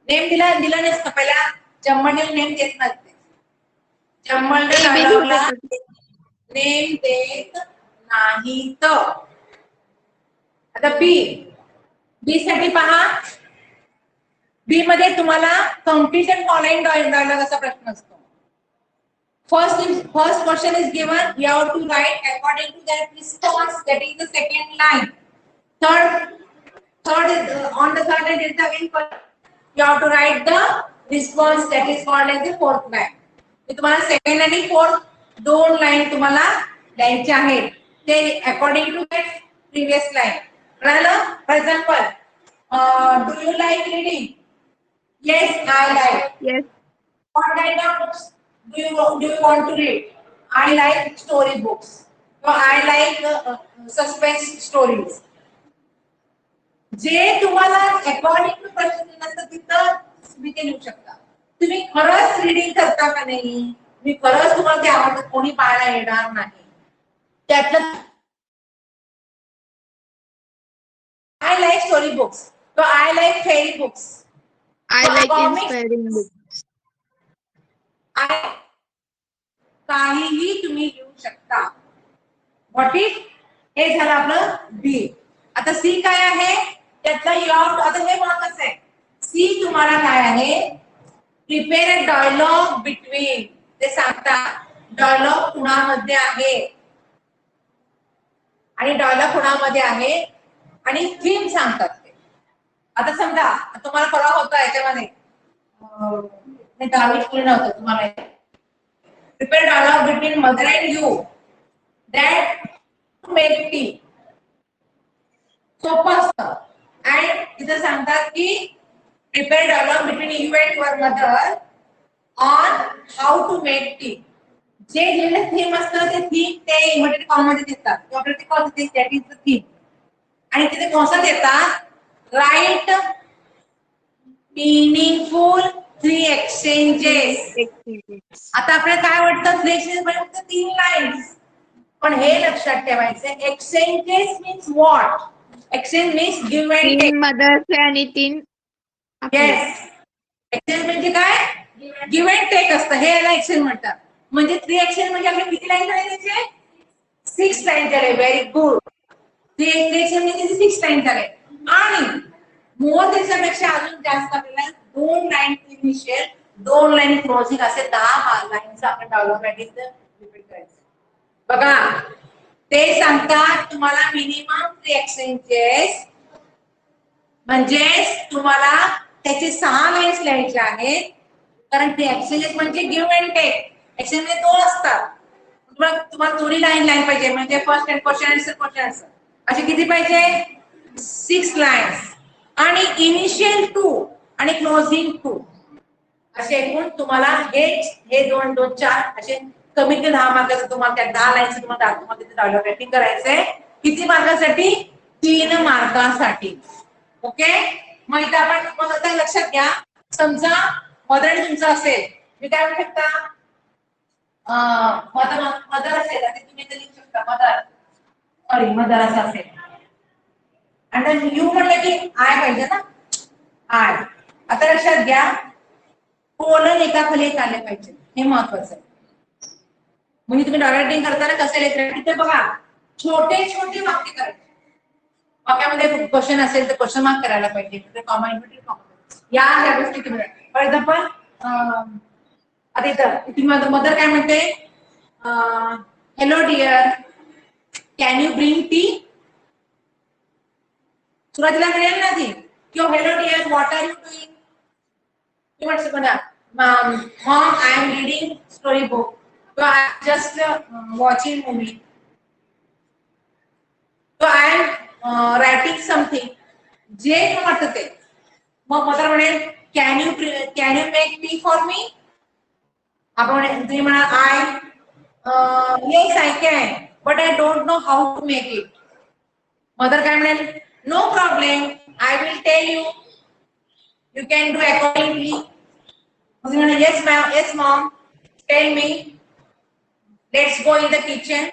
नेम दिला नसतं, पहिला जम्बल्ड नेम देत नसते. जम्बल्ड A, B डायलॉगला देतात. नेम देत नाहीत. आता बी साठी पहा. बी मध्ये तुम्हाला कंप्लीट अँड फॉलोइंग डायलॉग असा प्रश्न असतो. First question is given. You have to write according to that response. That is the second line. Third is on the third line is the again. You have to write the response. That is called as the fourth line. तुम्हाला second आणि fourth 2 line तुम्हाला द्यायचे आहेत. ते according to that previous line. कळलं? For example, do you like reading? Yes, I like. yes, What kind of books do you want to read? I like story books. So I like suspense stories. जे तुम्हाला according to प्रश्न नसतं तिथं तुम्ही ते लिहू शकता. तुम्ही खरंच रीडिंग करता का नाही, मी खरंच तुम्हाला ते आवडतं, कोणी पाहायला येणार नाही. त्यातलं I like story books, so I like fairy books. I like comics. inspiring books. काहीही तुम्ही लिहू शकता. व्हॉट इज, हे झालं आपलं बी. आता सी काय आहे? त्यातला यॉट. आता हे महत्वाचं आहे. सी तुम्हाला काय आहे? Prepare a dialogue between. ते सांगतात डायलॉग कुणामध्ये आहे आणि डायलॉग कुणामध्ये आहे आणि थीम सांगतात ते. आता समजा तुम्हाला परवा होता याच्यामध्ये दहावी स्कूल नव्हतं तुम्हाला. Prepare dialogue between mother and you. That make tea. सोपं असतं. आणि तिथं सांगतात की prepare dialogue between you and your mother on how to make tea. जे लिहिलेलं थीम असतं ते थीम ते इन्व्हर्टेड कॉमामध्ये देतात. किंवा प्रत्येक कॉलमध्ये दॅट इज द थीम. आणि तिथे कोणतं देतात? Write meaningful 3 exchanges. आता आपल्याला काय वाटतं 3 एक्सचेंज म्हणजे फक्त 3 लाईन्स, पण हे लक्षात ठेवायचं exchanges means what? Exchange means give and take. 3 mothers आणि 3 येस, एक्सचेंज म्हणजे काय? गिव्ह अँड टेक असतं, हे याला एक्सचेंज म्हणतात. म्हणजे 3 एक्सचेंज म्हणजे आपले किती लाईन झाले त्याचे? 6 लाईन झाले. Very good. 3 एक्सचेंज म्हणजे 6 लाईन झाले. आणि मोर त्याच्यापेक्षा अजून जास्त आपल्याला 2 लाईन इनिशियल 2 लाईन क्लोजिंग असे 10 लाईनचा आपण डायलॉग रिपीट करायचं. बघा ते सांगतात तुम्हाला मिनिमम 3 एक्सचेंजेस म्हणजेच तुम्हाला त्याचे 6 लाईन्स लिहायचे आहेत कारण ते एक्सचेंजेस म्हणजे गिव्ह अँड टेक एक्सचेंज मध्ये 2 असतात तुम्हाला दोन्ही लाईन पाहिजे म्हणजे first and question answer question answer असे किती पाहिजे 6 लाईन्स आणि इनिशियल 2 आणि क्लोजिंग 2 असे एकूण तुम्हाला हे 2 2 4 असे कमीत कमी 10 मार्काचं तुम्हाला त्या 10 लाईनचं तुम्हाला रायटिंग करायचंय किती मार्कासाठी 3 मार्कासाठी ओके मग इथे आपण मग आता लक्षात घ्या समजा मदर तुमचा असेल मी काय म्हणू शकता मदर असेल तर तुम्ही इथे लिहू शकता मदर असं असेल आणि यू म्हटलं की आय पाहिजे ना आय आता लक्षात घ्या कोलन एकाखाली एक आले पाहिजे हे महत्वाचं आहे म्हणजे तुम्ही रायटिंग करताना कसं लिहायचं तिथे बघा छोटे छोटे वाक्य करायचे वाक्यामध्ये क्वेश्चन असेल तर क्वेश्चन मार्क करायला पाहिजे कॉमा इन्व्हर्टेड कॉमा या गोष्टी तुम्ही फॉर एक्झाम्पल आता इथं तुम्ही मदर काय म्हणते hello dear can you bring tea सुरुवातीला मिळेल ना ती किंवा hello dear what are you doing you want to mom I am reading story book so I am just watching movie so I am writing something जे वाटतं ते मग mother म्हणेल can you make tea for me आपण तुम्ही म्हणा I yes I can but I don't know how to make it mother काय म्हणेल no problem I will tell you you can do accordingly yes ma'am yes mom tell me let's go in the kitchen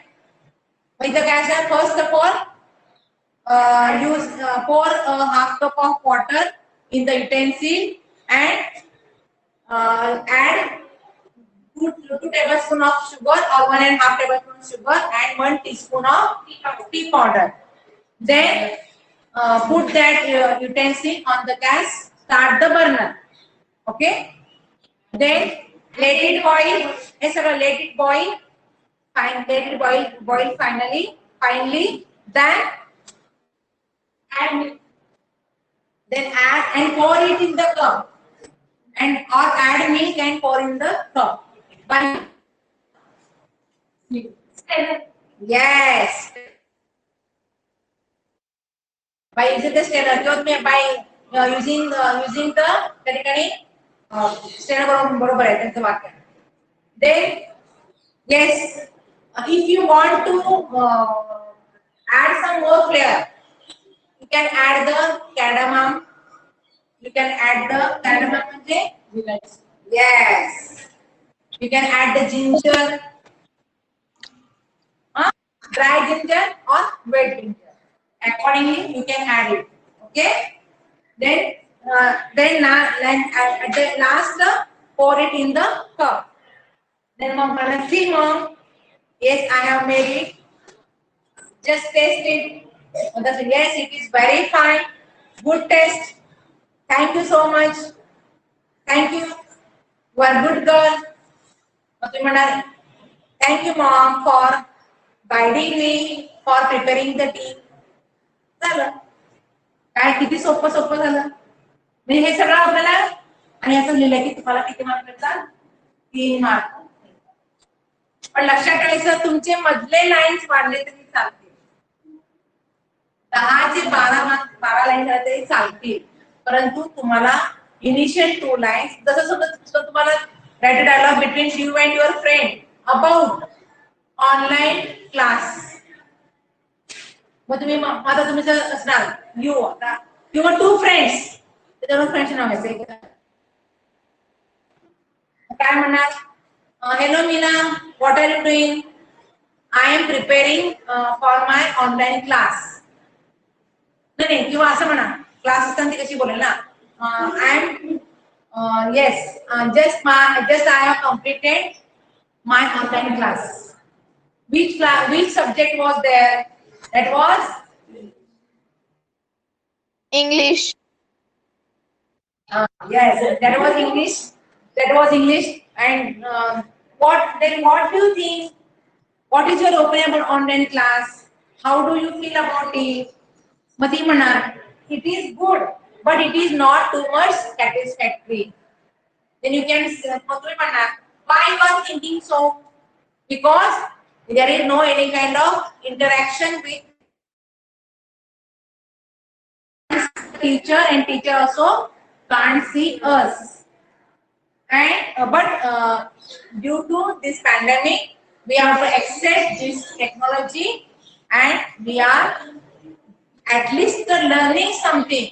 with the gas first of all use pour a half cup of water in the utensil and add 2 tablespoons of sugar or 1.5 tablespoon of sugar and 1 teaspoon of tea powder then put that utensil on the gas start the burner okay then let it boil let it boil finally then add and pour it in the cup and or add milk and pour in the cup by yes by using the strainer by using the technically strainer बरोबर आहे त्यांचं वाक्य then yes if you want to add some more flavor you can add the cardamom म्हणजे yes you can add the ginger dry ginger or wet ginger accordingly you can add it okay then at the last pour it in the cup then mom gonna see mom yes I have made it just taste it mother said yes it is very fine good taste thank you so much thank you you are good girl thank you mom for guiding me for preparing the tea झालं काय किती सोपं झालं म्हणजे हे सगळं आपल्याला आणि असं लिहिलं की तुम्हाला किती मार्क मिळतात 3 मार्क पण लक्षात ठेवायचं तुमचे मधले लाईन्स वाढले तरी चालतील 10 ते 12 लाईन झाले तरी चालतील परंतु तुम्हाला इनिशियल 2 लाईन्स जसं तुम्हाला write dialogue between you and your friend about online class मग तुम्ही आता तुम्ही जर असणार युअर 2 फ्रेंड्स त्याच्यावर फ्रेंड्स नाव घ्यायचं काय म्हणणार hello Meena what are you doing I am preparing for my online class नाही किंवा असं म्हणा क्लास असताना ती कशी बोलेल ना I am yes just I have completed my online class which subject was there that was English. Yes, that was English and what do you think What is your opinion about online class? How do you feel about it? मग ती म्हणणार it is good, but it is not too much satisfactory. Then you can मग तुम्ही म्हणणार why you are thinking so? Because there is no any kind of interaction with teacher, and teacher also can't see us. And but due to this pandemic, we have to accept this technology, and we are at least learning something.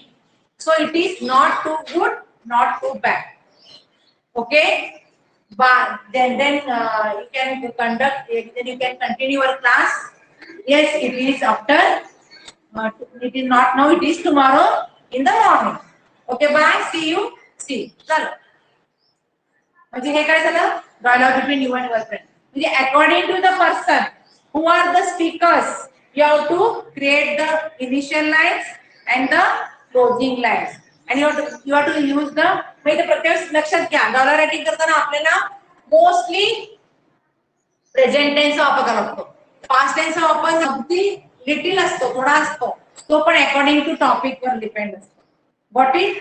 So it is not too good, not too bad. Okay, but then you can conduct, then you can continue your class. Yes, it is after. It is not now. It is tomorrow in the morning. Okay, bye. See you. See. चलो. म्हणजे हे काय झालं? Dialogue between you and your friend. म्हणजे according to the person who are the speakers, you have to create the initial lines and the closing lines, and you have to use the. म्हणजे प्रत्येक लक्षात घ्या, dollar writing करताना आपल्याला mostly present टेन्सचा वापर करावा लागतो. पास्ट टेन्सचा वापर अगदी लिटिल असतो, थोडा असतो, तो पण अकॉर्डिंग टू टॉपिक वर डिपेंड असतो. व्हॉट इज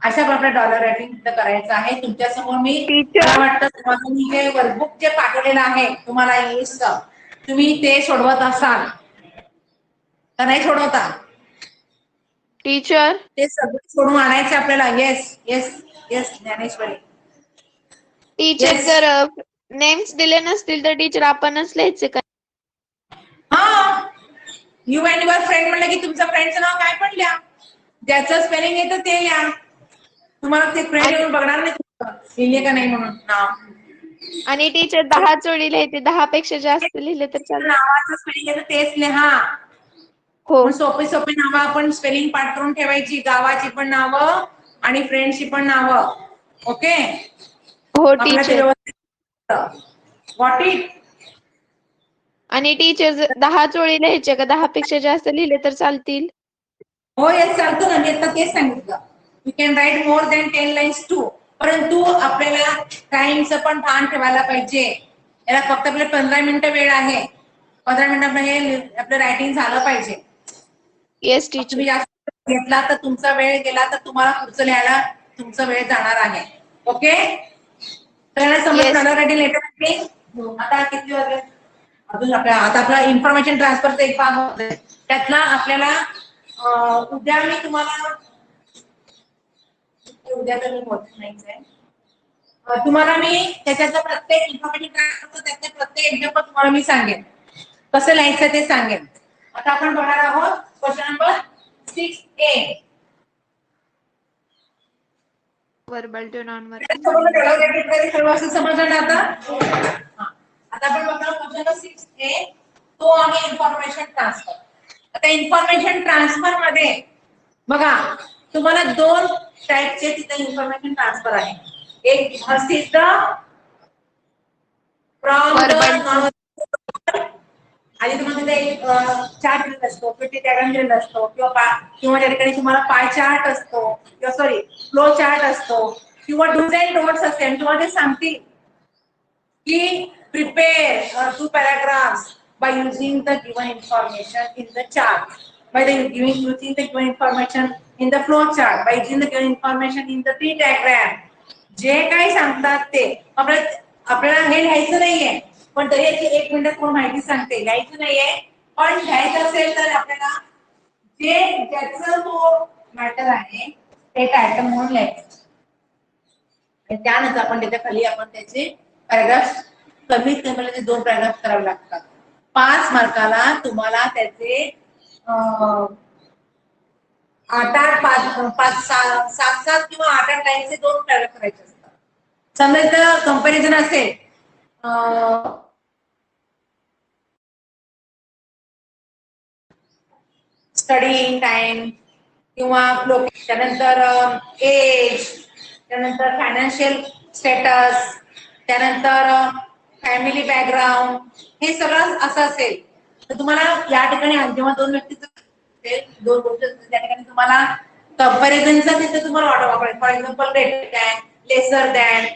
अशा प्रकारे डॉलर रायटिंग करायचं आहे. तुमच्या समोर मी मला वाटतं तुम्हाला मी जे वर्कबुक जे पाठवलेलं आहे तुम्हाला इंग्लिशचं, तुम्ही ते सोडवत असाल तर नाही सोडवता? टीचर ते सगळं सोडून आणायचं आपल्याला. Yes yes yes Dnyaneshwari. Teacher Yes. जर नेम्स दिले नसतील तर टीचर आपणच लिहायचे का? हा, यू अँड युअर फ्रेंड म्हणलं की तुमच्या फ्रेंडचं नाव काय पण लिहा, ज्याचं स्पेलिंग येतं ते लिहा. तुम्हाला ते फ्रेंड येऊन बघणार नाही लिहिले का नाही म्हणून नाव. आणि टीचर 10 जोडी लिहायचे, 10 पेक्षा जास्त लिहिले तर चालेल. नावाचं स्पेलिंग येतं तेच लिहा. हो सोपी सोपी नावं आपण स्पेलिंग पाठ करून ठेवायची, गावाची पण नावं आणि फ्रेंडची पण नावं. ओके, हो टीचर. What it. आणि टीचर 10 जोडी लिहायचे का 10 पेक्षा जास्त लिहिले तर चालतील? हो येस चालतं ना, मी आता तेच सांगितलं. You can write more than 10 lines too. परंतु आपल्याला टाइमचं पण भान ठेवायला पाहिजे. याला फक्त आपल्याला 15 मिनिटं वेळ आहे. 15 मिनिटात हे आपलं रायटिंग झालं पाहिजे. Yes teacher. तुम्ही जास्त घेतला तर तुमचा वेळ गेला तर तुम्हाला पुढचं लिहायला तुमचा वेळ जाणार आहे. ओके, तर समजलं रेडी लेटर. आता किती वाजले? अजून आता आपला इन्फॉर्मेशन ट्रान्सफरचा एक भाग होतोय. त्यातला आपल्याला उद्या मी तुम्हाला, उद्या तर मी होत नाहीच आहे, तुम्हाला मी त्याच्यातलं प्रत्येक इन्फॉर्मेशन ट्रान्सफरचं त्यातले प्रत्येक एक्झाम्पल तुम्हाला मी सांगेन, कसं लिहायचं ते सांगेन. आता आपण बघणार आहोत question number 6A. Verbal to non verbal. समजलं ना आता? आता आपण बघणार क्वेश्चन नंबर 6A, तो आहे इन्फॉर्मेशन ट्रान्सफर. आता इन्फॉर्मेशन ट्रान्सफर मध्ये बघा तुम्हाला 2 टाइपचे तिथे इन्फॉर्मेशन ट्रान्सफर आहे. एक हस्तित्व फ्रॉम आणि तुम्हाला तिथे एक चार्ट दिलेला असतो, पीटी डायग्राम दिलेला असतो, किंवा त्या ठिकाणी तुम्हाला पाय चार्ट असतो, किंवा सॉरी फ्लो चार्ट असतो, किंवा डिझाईन नोट्स असते. आणि तुम्हाला ते सांगतील की prepare 2 paragraphs by using the given information in the chart, by using the given information in the flow chart, by using the given information in the tree diagram. जे काही सांगतात ते आपल्याला हे लिहायचं नाहीये, पण तरी याची 1 मिनिटात कोण माहिती सांगते, लिहायचं नाहीये. पण लिहायचं असेल तर आपल्याला जे ज्याचं तो मॅटर आहे ते टायटल म्हणून लिहायचं. त्यानंतर आपण त्याच्या खाली आपण त्याचे पॅराग्राफ कमीत कमी 2 पॅराग्राफ करावे लागतात. 5 मार्काला तुम्हाला त्याचे 7 किंवा 8 लाईनचे 2 पॅराग्राफ करायचे असतात. समजा इथं कंपॅरिझन असेल, स्टडी टाइम किंवा त्यानंतर एज, त्यानंतर फायनान्शियल स्टेटस, त्यानंतर फॅमिली बॅकग्राऊंड, हे सगळं असं असेल तर तुम्हाला या ठिकाणी जेव्हा 2 व्यक्तीचं 2 गोष्टी त्या ठिकाणी तुम्हाला कंपॅरिझनचा तिथे तुम्हाला वापरायचं. For example greater than, lesser than,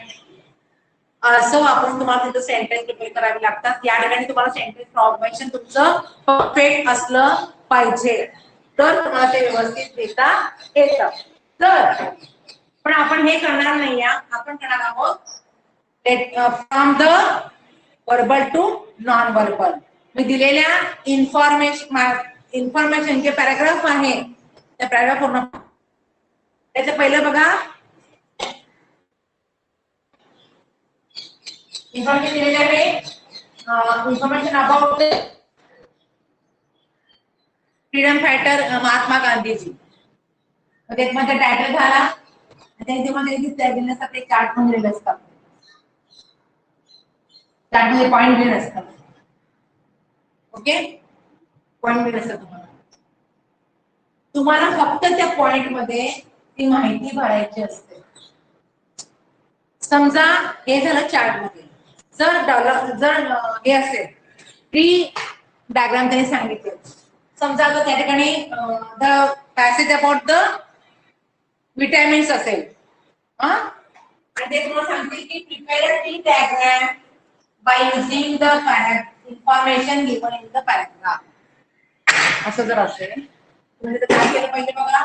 असं वापरून तुम्हाला तिथं सेंटेन्स प्रिपेअर करावे लागतात. या ठिकाणी तुम्हाला सेंटेन्स फॉर्मेशन तुमचं परफेक्ट असलं पाहिजे, तर तुम्हाला ते व्यवस्थित देता येतं. तर पण आपण हे करणार नाही, आपण करणार आहोत from the verbal to non verbal. मी दिलेल्या इन्फॉर्मेशन जे पॅराग्राफ आहे त्या पॅराग्राफ पूर्ण. त्याचं पहिलं बघा, इन्फॉर्मेशन दिलेलं आहे. Information about freedom fighter Mahatma Gandhiji. त्यामध्ये टायटल झाला, त्याच्यामध्ये देण्यासाठी चार्ट मध्ये दिलेले असतात. चार्टमध्ये पॉइंट दिलेले असतात. ओके, पॉइंट दिलेले असतात. तुम्हाला फक्त त्या पॉइंट मध्ये ती माहिती भरायची असते. समजा हे झालं चार्ट मध्ये. जर हे असेल ट्री डायग्राम त्यांनी सांगितले, समजा आता त्या ठिकाणी the passage about the vitamins असेल, आणि ते तुम्हाला सांगते की prepare a tree diagram by using the information given in the paragraph. असं जर असेल म्हणजे काय केलं पाहिजे बघा,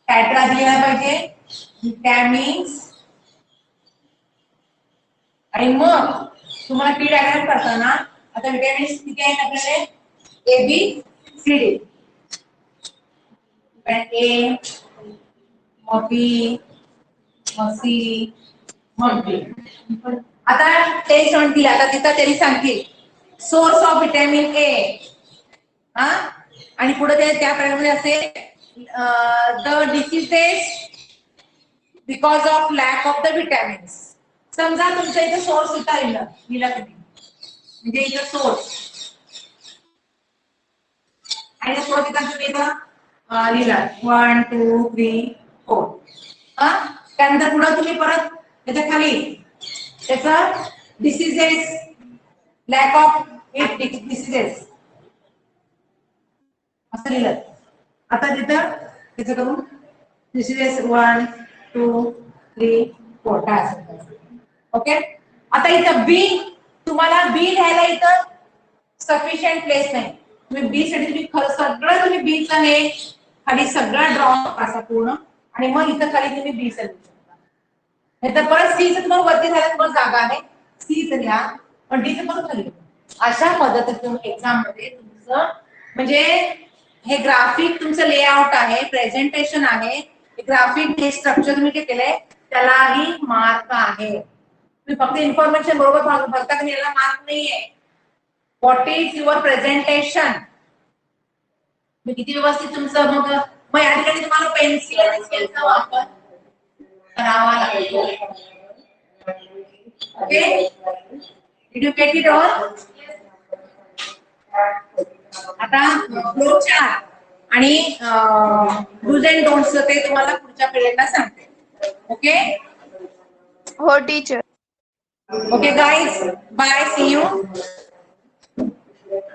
टायटल आधी लिहायला पाहिजे विटॅमिन्स, आणि मग तुम्हाला ट्री डायग्राम करताना आता विटॅमिन्स किती आहेत आपल्याकडे, ए बी सी डी. ए मग बी मग सी मग डी. आता ते सांगतील, आता तिथं त्यांनी सांगतील सोर्स ऑफ विटॅमिन ए, आणि पुढे त्या प्रकारे असेल the diseases because of lack of the vitamins. समजा तुमच्या इथे सोर्स होता लिहिला तुम्ही, म्हणजे इथं सोर्स आणि सोर्स इथं तुम्ही इथं लिहिला 1 2 3 4. त्यानंतर पुढे तुम्ही परत त्याच्या खाली त्याचा diseases lack of it diseases असं लिहिलं. आता तिथं त्याचं करून डिसीजेस 1 2 3 4 काय असेल. ओके, आता इथं बी, तुम्हाला बी लिहायला इथं सफिशियंट प्लेस नाही. तुम्ही बी साठी तुम्ही सगळं तुम्ही बीचं हे खाली सगळं ड्रॉ करा पूर्ण, आणि मग इथं खाली तुम्ही बी चं लिहू शकता. नाहीतर परत सी चं तुम्हाला वरती झाल्यास पण जागा आहे, सी चं लिहा, पण डी चं पण खाली. अशा पद्धतीने एक्झाम मध्ये तुमचं म्हणजे हे ग्राफिक तुमचं लेआउट आहे, प्रेझेंटेशन आहे, ग्राफिक हे स्ट्रक्चर तुम्ही जे केलंय त्यालाही मार्क आहे. तुम्ही फक्त इन्फॉर्मेशन बरोबर भरता की याला मार्क नाहीये. व्हॉट इज युअर प्रेझेंटेशन, किती व्यवस्थित तुमचं. मग या ठिकाणी तुम्हाला पेन्सिल आणि स्केलचा वापर करावा लागतो. Okay, did you get it all. आता फ्लो चार्ट आणि डूज अँड डोंट्स ते तुम्हाला पुढच्या पिरियडला सांगते. ओके, हो teacher. okay guys, bye, see you.